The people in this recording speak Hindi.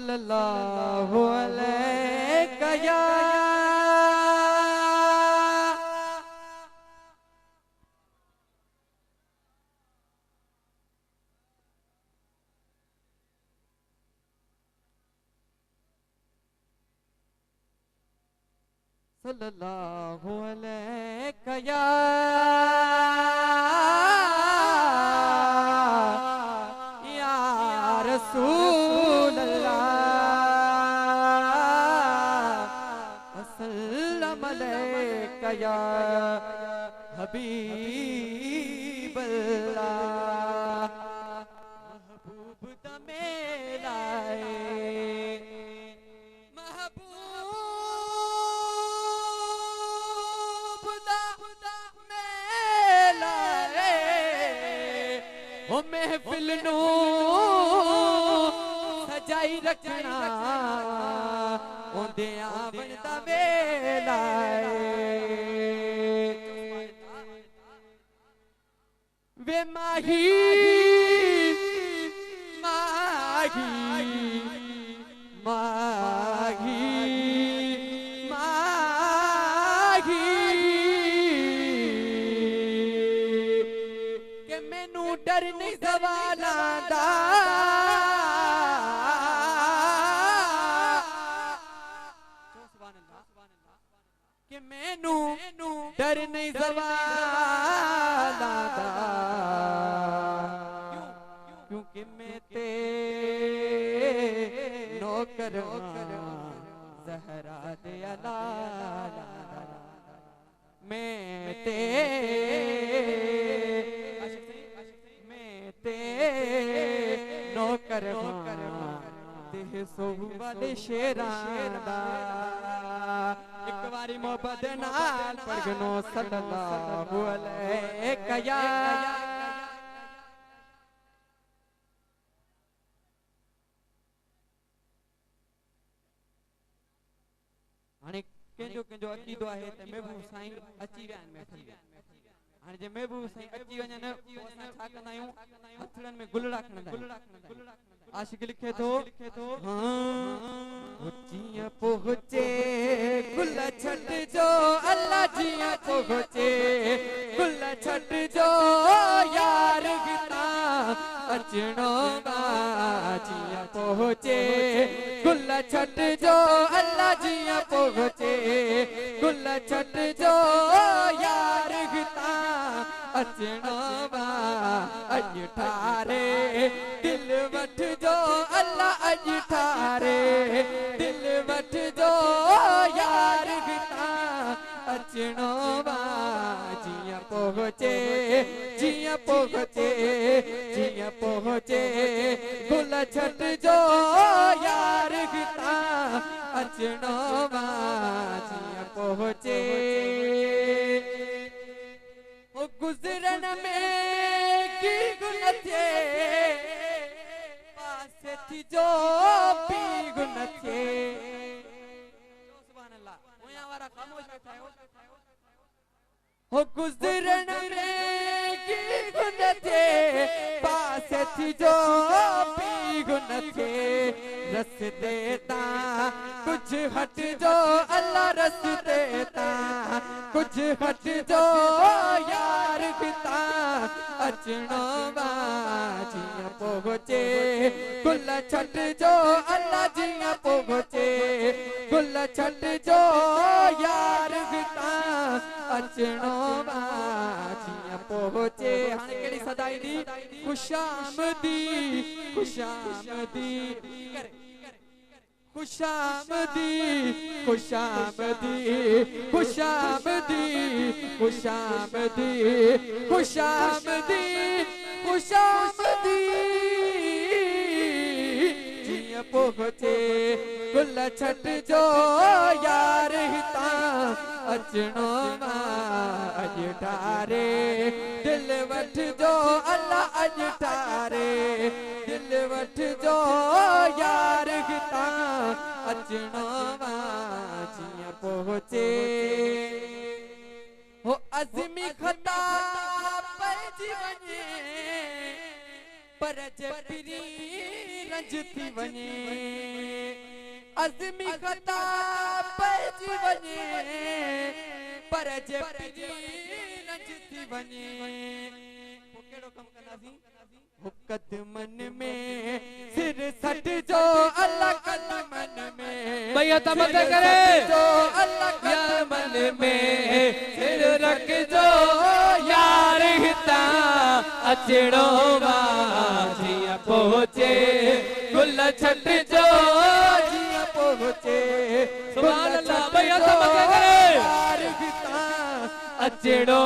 सल्लल्लाहु अलैहि या सल्लल्लाहु अलैहि या रसूल अल्लाह वसल्लम अलैका या हबीब अल्लाह महबूब दा मेरा ओ महफिल नू सजाई रखना ओंदे आवन दा वेला वे माही माही माही डर नहीं सवाला दा कि मैनू डर नहीं सवाला दा क्योंकि मैं ते नौकर ज़हरा दे अला मैं ते नौकर देह सोहू वाले शेरां दा एक बारी मोहब्बत नाल पढ़गनो सल्लल्लाहु अलैहि या हाणे कंहिंजो कंहिंजो अक़ीदो आहे त महबूब साईं अची विया आहिनि महफ़िल में हाणे जे महबूब साईं अची वञनि असां छा कंदा आहियूं हथड़नि में गुल रखंदा आहियूं आशिक लिखे थो जीअं पहुचे गुल छट जो अल्लाह जीअं पहुचे गुल छट जो यार गिता अचणो बा जीअं पहुचे गुल छट जो अल्लाह जीअं पहुचे गुल छट जो यार गिता अचणो बा अज ठारे दिल वठ जो अल्लाह अज ठारे दिल वठ जो यार गिता अचणो बा जियां पहुचे जियां पहुचे जियां पहुचे गुल छट जो यार गिता अचणो बा जियां पहुचे गुजरन में की गुल थे पासे थी जो पी गुल थे सुभान अल्लाह ओया वाला खामोश बैठा है हो गुजरन में की गुल थे पासे थी जो पी गुल थे रस देता कुछ हट जो अल्लाह रस देता कुछ हट जो यार गिता अचणो बा जियां पहुचे गुल छट जो अल्लाह जियां पहुचे गुल छट जो यार गिता अचणो बा जियां पहुचे हाणे कहिड़ी सदाई दी खुशामदी खुशामदी खुशामदी खुशामदी खुशामदी खुशामदी खुशामदी खुशामदी जियां पहुचे गुल छट जो यार हिता अचणो मा अज ठारे दिल वठ जो अल्लाह अज ठारे दिल वठ जो यार हिता अचणो मा जियां पहुचे हो अज़मी खता पइजी वञे पर जे पिरी रंज थी वञे अज़मी खता पइजी वञे पर जे पिजी रंज थी वञे पोइ कहिड़ो कमु कंदासीं कदमन में सिर सट जो अल्लाह कदमन में भैया तमत करे जो अल्लाह कदमन में सिर रख जो यार हिता अचड़ो जिया पहुंचे गुल छट जो जिया पहुंचे सुभान अल्लाह भैया तमत करे यार हिता अचड़ो